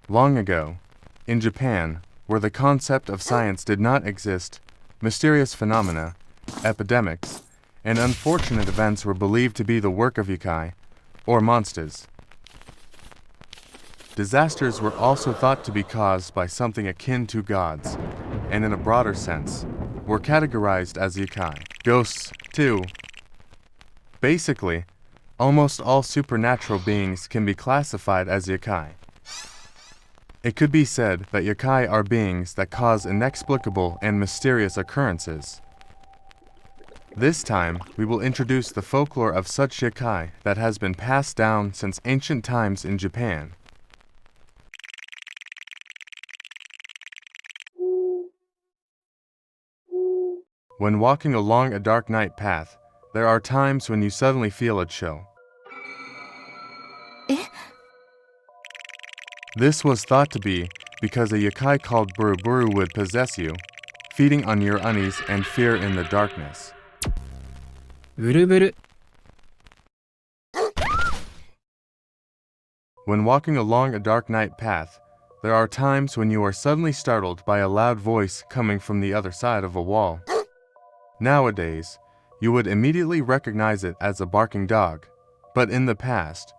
Long ago, in Japan, where the concept of science did not exist, mysterious phenomena, epidemics, and unfortunate events were believed to be the work of yokai, or monsters. Disasters were also thought to be caused by something akin to gods, and in a broader sense, were categorized as yokai. Ghosts, too. Basically, almost all supernatural beings can be classified as yokai. It could be said that yokai are beings that cause inexplicable and mysterious occurrences. This time, we will introduce the folklore of such yokai that has been passed down since ancient times in Japan. When walking along a dark night path, there are times when you suddenly feel a chill. This was thought to be because a yokai called Buru Buru would possess you, feeding on your unease and fear in the darkness. ブルブル When walking along a dark night path, there are times when you are suddenly startled by a loud voice coming from the other side of a wall. Nowadays, you would immediately recognize it as a barking dog, but in the past,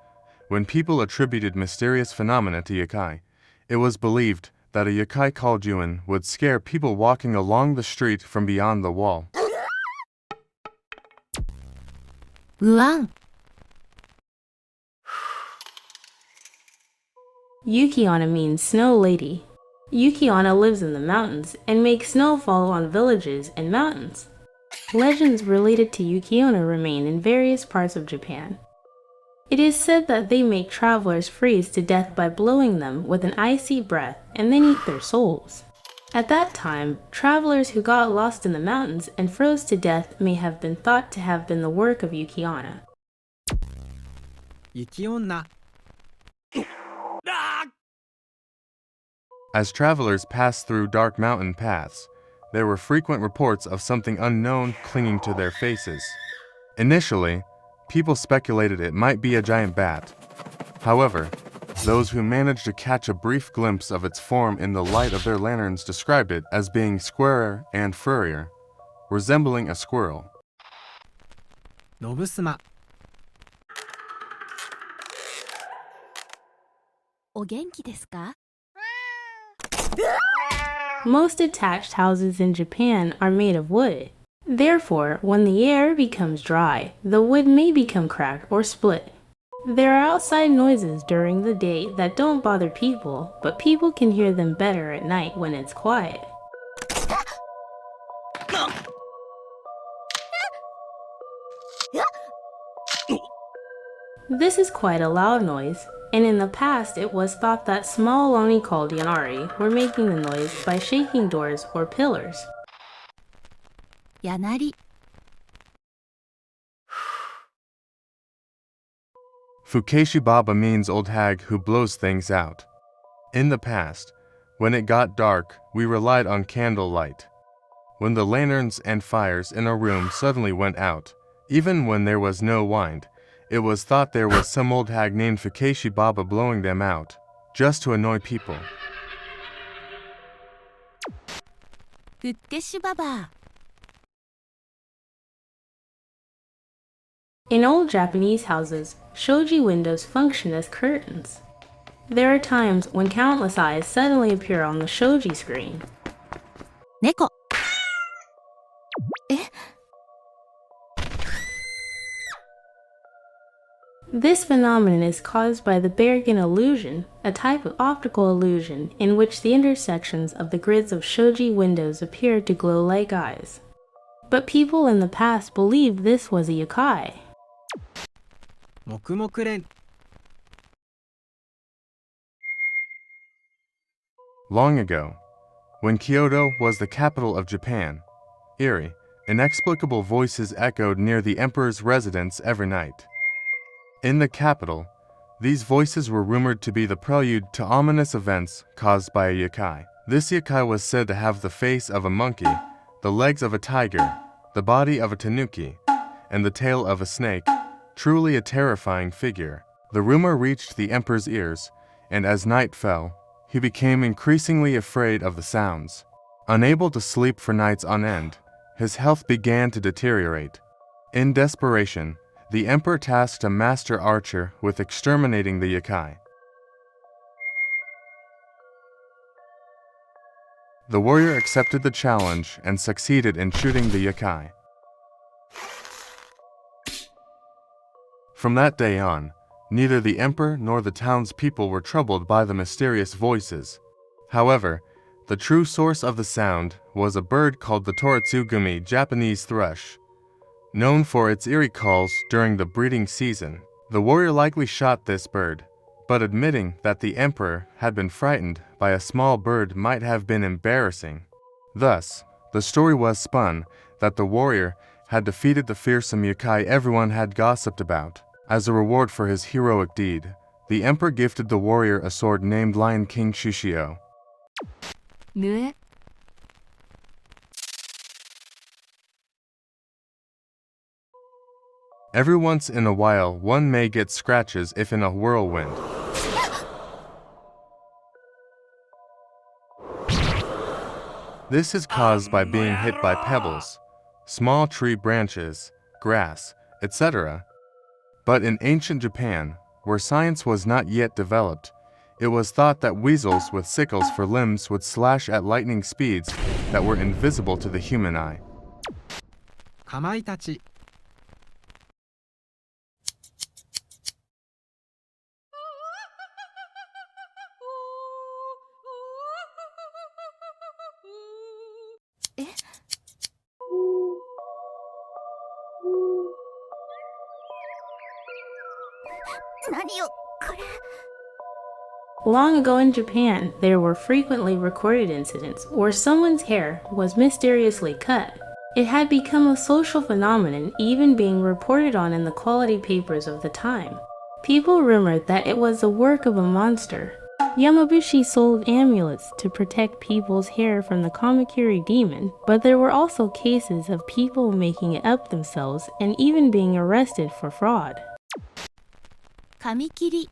when people attributed mysterious phenomena to yokai, it was believed that a yokai called Yuan would scare people walking along the street from beyond the wall. うわん Yukiana means snow lady. Yukiana lives in the mountains and makes snow fall on villages and mountains. Legends related to Yukiona remain in various parts of Japan. It is said that they make travelers freeze to death by blowing them with an icy breath and then eat their souls. At that time, travelers who got lost in the mountains and froze to death may have been thought to have been the work of Yukiana. 雪女 As travelers passed through dark mountain paths, there were frequent reports of something unknown clinging to their faces. Initially, people speculated it might be a giant bat. However, those who managed to catch a brief glimpse of its form in the light of their lanterns described it as being squarer and furrier, resembling a squirrel. ノブスマ お元気ですか Most attached houses in Japan are made of wood. Therefore, when the air becomes dry, the wood may become cracked or split. There are outside noises during the day that don't bother people, but people can hear them better at night when it's quiet. This is quite a loud noise, and in the past it was thought that small oni called yanari were making the noise by shaking doors or pillars. やなり Fuki Baba means old hag who blows things out. In the past, when it got dark, we relied on candlelight. When the lanterns and fires in a room suddenly went out, even when there was no wind, it was thought there was some old hag named Fuki Baba blowing them out, just to annoy people. ふってしばば In old Japanese houses, shoji windows function as curtains. There are times when countless eyes suddenly appear on the shoji screen. 猫え This phenomenon is caused by the Bergen illusion, a type of optical illusion in which the intersections of the grids of shoji windows appear to glow like eyes. But people in the past believed this was a yokai. 黙々連 Long ago, when Kyoto was the capital of Japan, eerie, inexplicable voices echoed near the emperor's residence every night. In the capital, these voices were rumored to be the prelude to ominous events caused by a yokai. This yokai was said to have the face of a monkey, the legs of a tiger, the body of a tanuki, and the tail of a snake, truly a terrifying figure. The rumor reached the emperor's ears, and as night fell, he became increasingly afraid of the sounds. Unable to sleep for nights on end, his health began to deteriorate. In desperation, the emperor tasked a master archer with exterminating the yokai. The warrior accepted the challenge and succeeded in shooting the yokai. From that day on, neither the emperor nor the townspeople were troubled by the mysterious voices. However, the true source of the sound was a bird called the Toritsugumi Japanese thrush, known for its eerie calls during the breeding season. The warrior likely shot this bird, but admitting that the emperor had been frightened by a small bird might have been embarrassing. Thus, the story was spun that the warrior had defeated the fearsome yokai everyone had gossiped about. As a reward for his heroic deed, the emperor gifted the warrior a sword named Lion King Shushio. ぬえ Every once in a while, one may get scratches if in a whirlwind. This is caused by being hit by pebbles, small tree branches, grass, etc. But in ancient Japan, where science was not yet developed, it was thought that weasels with sickles for limbs would slash at lightning speeds that were invisible to the human eye. かまいたち 何よこれ Long ago in Japan, there were frequently recorded incidents where someone's hair was mysteriously cut. It had become a social phenomenon, even being reported on in the quality papers of the time. People rumored that it was the work of a monster. Yamabushi sold amulets to protect people's hair from the Kamakiri demon, but there were also cases of people making it up themselves and even being arrested for fraud. 髪切り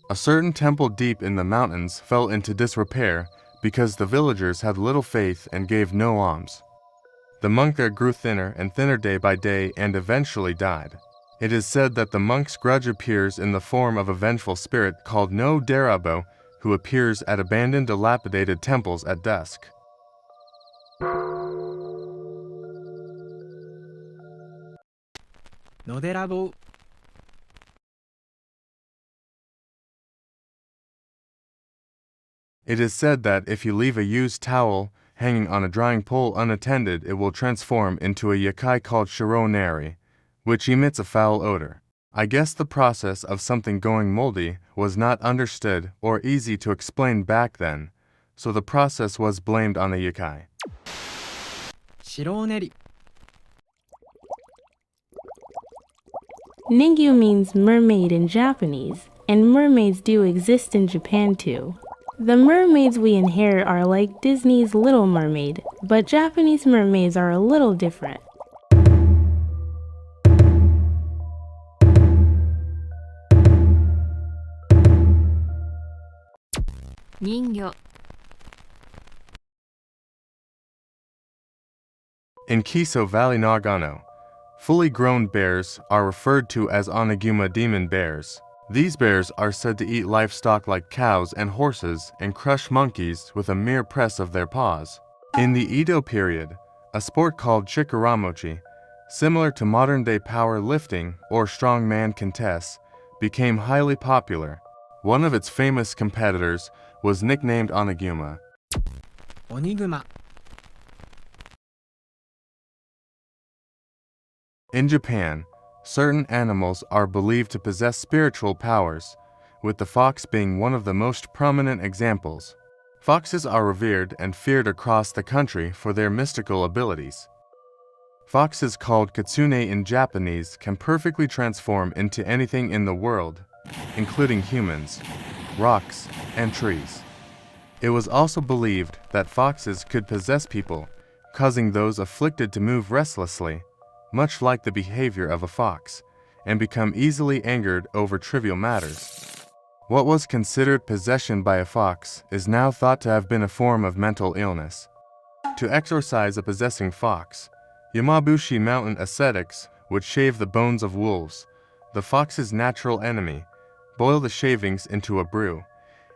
A certain temple deep in the mountains fell into disrepair because the villagers had little faith and gave no alms. The monk there grew thinner and thinner day by day and eventually died. It is said that the monk's grudge appears in the form of a vengeful spirit called No Derabo, who appears at abandoned dilapidated temples at dusk. のでらぼう It is said that if you leave a used towel hanging on a drying pole unattended, it will transform into a yokai called Chironner, which emits a foul odor. I guess the process of something going moldy was not understood or easy to explain back then, so the process was blamed on the yokai. 白練り Ningyu means mermaid in Japanese, and mermaids do exist in Japan too. The mermaids we inherit are like Disney's Little Mermaid, but Japanese mermaids are a little different. 人魚 In Kiso Valley Nagano, fully grown bears are referred to as Oniguma demon bears. These bears are said to eat livestock like cows and horses and crush monkeys with a mere press of their paws. In the Edo period, a sport called chikaramochi, similar to modern-day power lifting or strongman contests, became highly popular. One of its famous competitors was nicknamed Oniguma. 鬼熊 In Japan, certain animals are believed to possess spiritual powers, with the fox being one of the most prominent examples. Foxes are revered and feared across the country for their mystical abilities. Foxes called kitsune in Japanese can perfectly transform into anything in the world, including humans, rocks, and trees. It was also believed that foxes could possess people, causing those afflicted to move restlessly, much like the behavior of a fox, and become easily angered over trivial matters. What was considered possession by a fox is now thought to have been a form of mental illness. To exorcise a possessing fox, Yamabushi mountain ascetics would shave the bones of wolves, the fox's natural enemy, boil the shavings into a brew,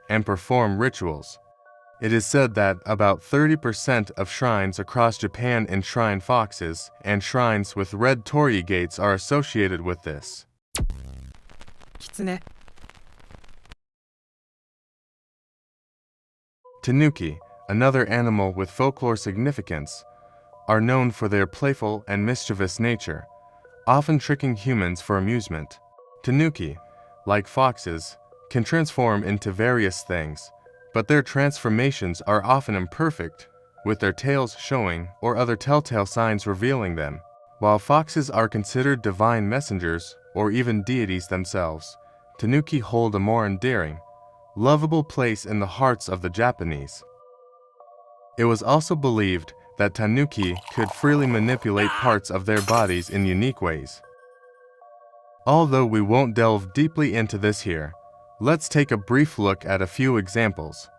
and perform rituals. It is said that about 30% of shrines across Japan enshrine foxes, and shrines with red torii gates are associated with this. 狐 Tanuki, another animal with folklore significance, are known for their playful and mischievous nature, often tricking humans for amusement. Tanuki, like foxes, can transform into various things, but their transformations are often imperfect, with their tails showing or other telltale signs revealing them. While foxes are considered divine messengers or even deities themselves, Tanuki hold a more endearing, lovable place in the hearts of the Japanese. It was also believed that Tanuki could freely manipulate parts of their bodies in unique ways. Although we won't delve deeply into this here, let's take a brief look at a few examples.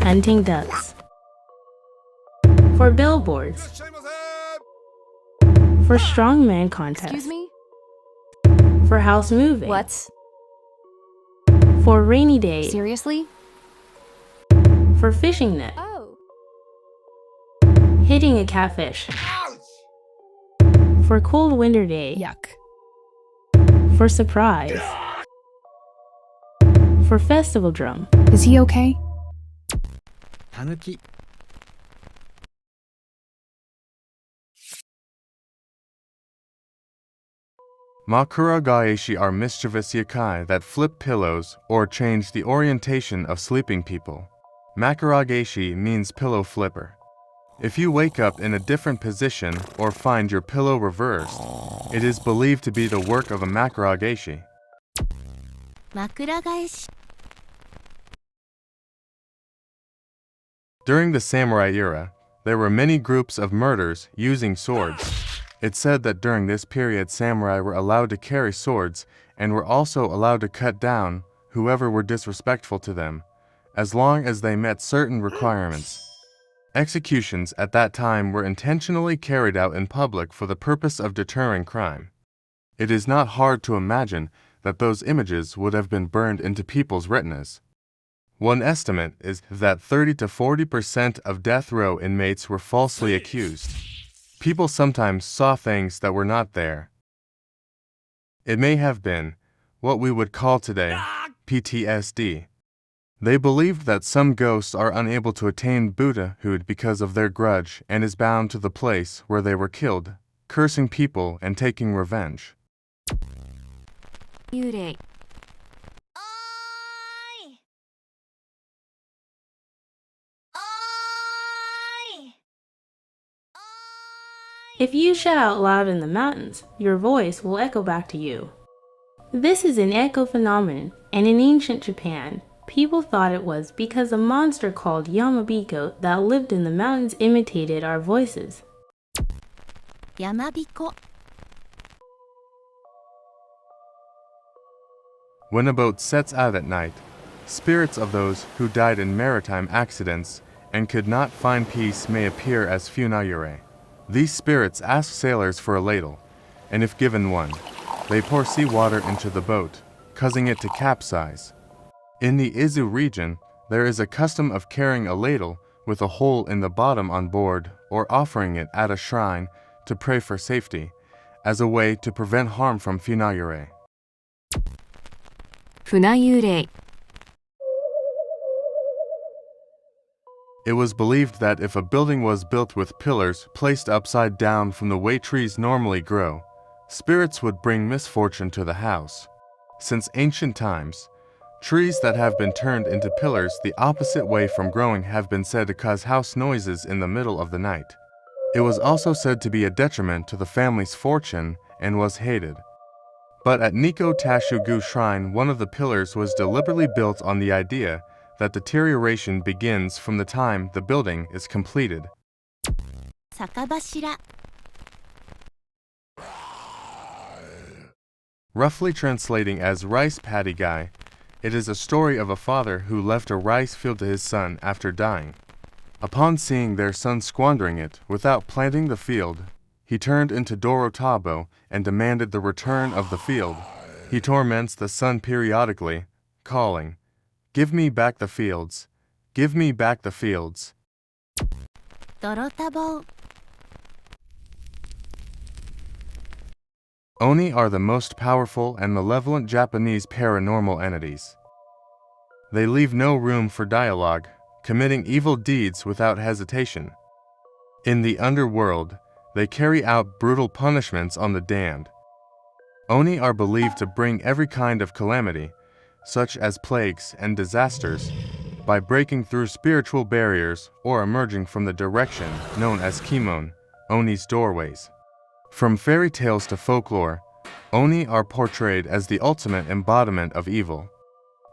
Hunting ducks. For billboards. For strongman contests. Excuse me? For house moving. What? For rainy days. Seriously? For fishing net. Oh. Hitting a catfish. For cold winter day. Yuck. For surprise. For festival drum. Is he okay? Tanuki. Makuragaeshi are mischievous yokai that flip pillows or change the orientation of sleeping people. Makuragaeshi means pillow flipper. If you wake up in a different position or find your pillow reversed, it is believed to be the work of a makuragaeshi. 枕返し During the samurai era, there were many groups of murderers using swords. It's said that during this period samurai were allowed to carry swords and were also allowed to cut down whoever were disrespectful to them, as long as they met certain requirements. Executions at that time were intentionally carried out in public for the purpose of deterring crime. It is not hard to imagine that those images would have been burned into people's retinas. One estimate is that 30 to 40% of death row inmates were falsely accused. People sometimes saw things that were not there. It may have been what we would call today PTSD. They believed that some ghosts are unable to attain Buddhahood because of their grudge and is bound to the place where they were killed, cursing people and taking revenge. 幽霊 If you shout out loud in the mountains, your voice will echo back to you. This is an echo phenomenon, and in ancient Japan, people thought it was because a monster called Yamabiko that lived in the mountains imitated our voices. 山彦 When a boat sets out at night, spirits of those who died in maritime accidents and could not find peace may appear as funayure. These spirits ask sailors for a ladle, and if given one, they pour seawater into the boat, causing it to capsize. In the Izu region, there is a custom of carrying a ladle with a hole in the bottom on board or offering it at a shrine to pray for safety, as a way to prevent harm from funayure. 船幽霊 It was believed that if a building was built with pillars placed upside down from the way trees normally grow, spirits would bring misfortune to the house. Since ancient times, trees that have been turned into pillars the opposite way from growing have been said to cause house noises in the middle of the night. It was also said to be a detriment to the family's fortune and was hated. But at Nikko Tashugu Shrine, one of the pillars was deliberately built on the idea that deterioration begins from the time the building is completed. 酒柱 Roughly translating as rice paddy guy, it is a story of a father who left a rice field to his son after dying. Upon seeing their son squandering it without planting the field, he turned into Dorotabo and demanded the return of the field. He torments the son periodically, calling, "Give me back the fields! Give me back the fields!" 泥多忙 Oni are the most powerful and malevolent Japanese paranormal entities. They leave no room for dialogue, committing evil deeds without hesitation. In the underworld, they carry out brutal punishments on the damned. Oni are believed to bring every kind of calamity, such as plagues and disasters, by breaking through spiritual barriers or emerging from the direction known as Kimon, Oni's doorways. From fairy tales to folklore, Oni are portrayed as the ultimate embodiment of evil.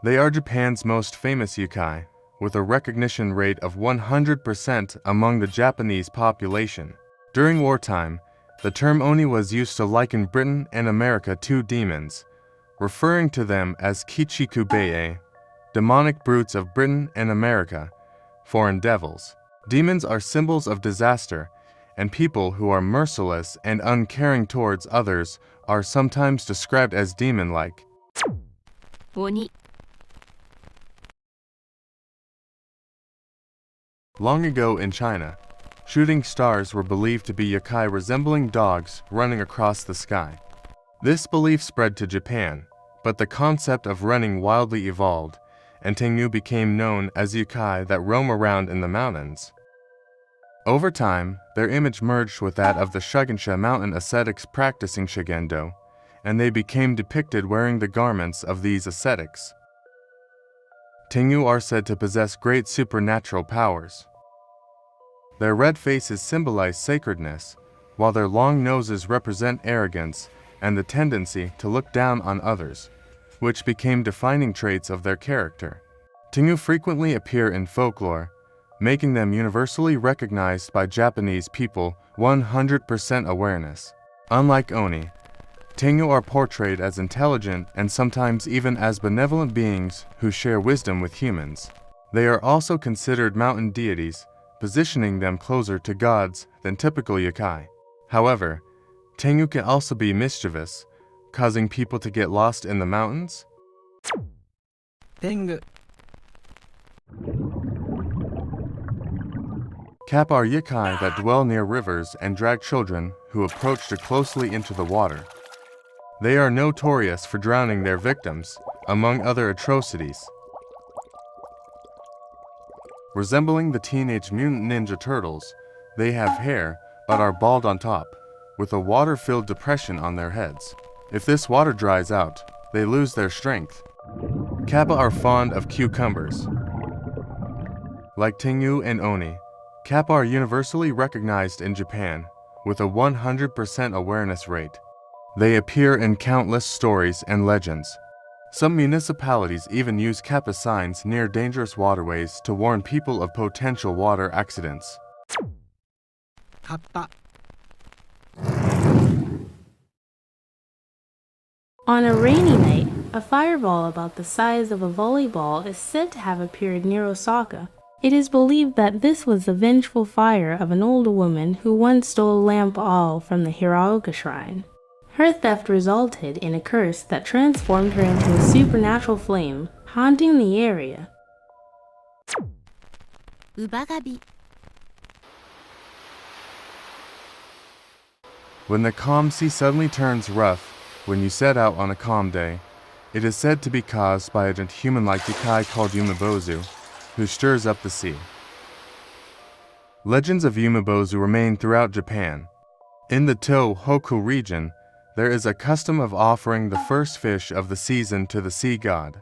They are Japan's most famous yokai, with a recognition rate of 100% among the Japanese population. During wartime, the term Oni was used to liken Britain and America to demons, referring to them as kichikubei, demonic brutes of Britain and America, foreign devils. Demons are symbols of disaster, and people who are merciless and uncaring towards others are sometimes described as demon-like. 鬼 Long ago in China, shooting stars were believed to be yokai resembling dogs running across the sky. This belief spread to Japan, but the concept of running wildly evolved, and Tangu became known as yokai that roam around in the mountains. Over time, their image merged with that of the Shugensha mountain ascetics practicing Shugendo, and they became depicted wearing the garments of these ascetics. Tangu are said to possess great supernatural powers. Their red faces symbolize sacredness, while their long noses represent arrogance and the tendency to look down on others, which became defining traits of their character. Tangu frequently appear in folklore, making them universally recognized by Japanese people 100% awareness. Unlike Oni, Tangu are portrayed as intelligent and sometimes even as benevolent beings who share wisdom with humans. They are also considered mountain deities, positioning them closer to gods than typical yokai. However, Tangu can also be mischievous, causing people to get lost in the mountains. 天狗 Cap are yokai that dwell near rivers and drag children who approach too closely into the water. They are notorious for drowning their victims, among other atrocities. Resembling the Teenage Mutant Ninja Turtles, they have hair but are bald on top, with a water-filled depression on their heads. If this water dries out, they lose their strength. Kappa are fond of cucumbers. Like Tangu and Oni, Kappa are universally recognized in Japan, with a 100% awareness rate. They appear in countless stories and legends. Some municipalities even use Kappa signs near dangerous waterways to warn people of potential water accidents. カッパ On a rainy night, a fireball about the size of a volleyball is said to have appeared near Osaka. It is believed that this was the vengeful fire of an old woman who once stole a lamp all from the Hiraoka shrine. Her theft resulted in a curse that transformed her into a supernatural flame, haunting the area. 乳母神 When the calm sea suddenly turns rough when you set out on a calm day, it is said to be caused by a human-like yokai called Yumu, who stirs up the sea. Legends of Yumu remain throughout Japan. In the Tohoku region, there is a custom of offering the first fish of the season to the sea god.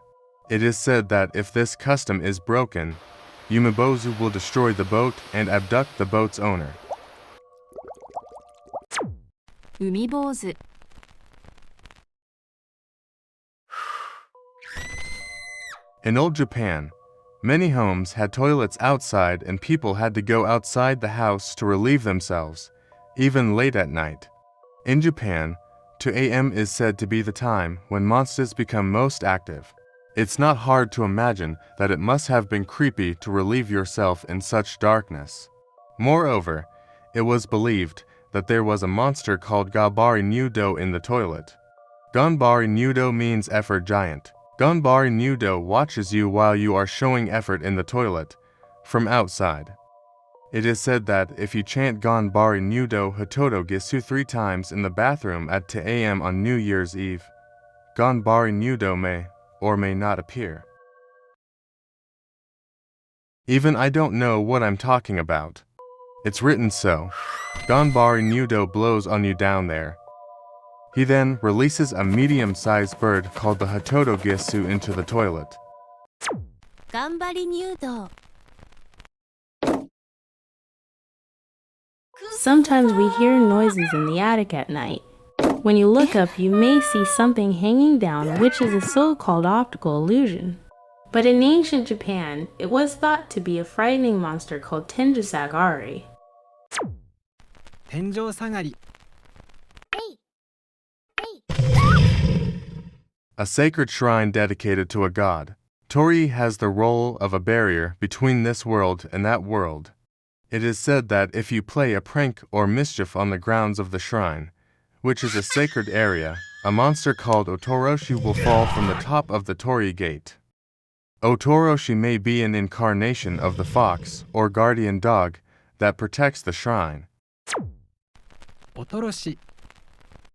It is said that if this custom is broken, Yumu will destroy the boat and abduct the boat's owner. 海坊主 In old Japan, Many homes had toilets outside and people had to go outside the house to relieve themselves, even late at night. In Japan, 2 a.m. is said to be the time when monsters become most active. It's not hard to imagine that it must have been creepy to relieve yourself in such darkness. Moreover, it was believed that there was a monster called Gbar Nudo in the toilet. Gbar Nudo means effort giant. Gbar Nudo watches you while you are showing effort in the toilet, from outside. It is said that if you chant Gbar Nudo Hototo Gisu 3 times in the bathroom at 2 a.m. on New Year's Eve, Gbar Nudo may or may not appear. Even I don't know what I'm talking about. It's written so. Gbar Nudo blows on you down there. He then releases a medium-sized bird called the Hototo Gisu into the toilet. 頑張り入道 Sometimes we hear noises in the attic at night. When you look up, you may see something hanging down, which is a so-called optical illusion. But in ancient Japan, it was thought to be a frightening monster called Tenjusagari. 天井下がり A sacred shrine dedicated to a god. Tori has the role of a barrier between this world and that world. It is said that if you play a prank or mischief on the grounds of the shrine, which is a sacred area, a monster called Otoroshi will fall from the top of the Tori gate. Otoroshi may be an incarnation of the fox or guardian dog that protects the shrine. おとろし